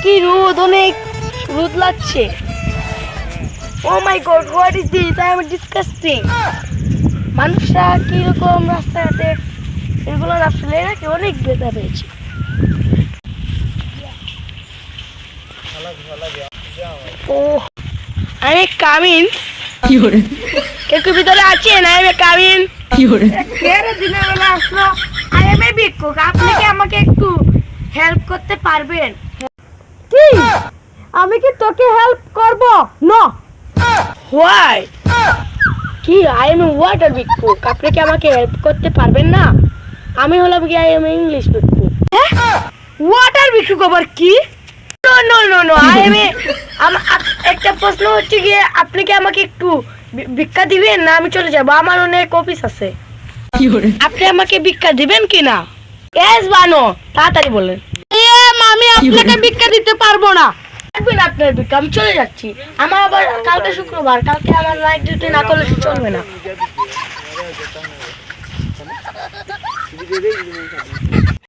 কি রোদ, অনেক রোদ লাগছে। Oh my god, what is this? I am disgusting. মানুষরা কিরকম রাস্তাঘাটে এগুলো না ফেলে নাকি অনেক ব্যথা পেয়েছে। ও আমি কামিন। একটু ভিতরে আছেন? আমি কামিন। দিনের বেলা আসলো। আই এম এ ভিক্ষুক। আপনি কি আমাকে একটু হেল্প করতে পারবেন? কি? আমি কি তোকে হেল্প করব? নো। হোয়াই? কি? আই এম ওয়াটার ভিক্ষুক। আপনি কি আমাকে হেল্প করতে পারবেন না? আমি হলাম কি আই এম ইংলিশ ভিক্ষুক। ওয়াটার ভিক্ষুক আবার কি? No no no no, I am একটা প্রশ্ন হচ্ছে গিয়ে আপনি কি আমাকে একটু ভিক্ষা দিবেন না আমি চলে যাব? আমার অনেক অফিস আছে। আপনি আমাকে ভিক্ষা দিবেন কি না? এস বানো, তাড়াতাড়ি বলেন। আমি আপনাকে ভিক্ষা দিতে পারবো না। থাকবেন আপনার ভিক্ষা, আমি চলে যাচ্ছি। আমার আবার কালকে শুক্রবার, কালকে আমার নাইট ডিউটি না করলে চলবে না।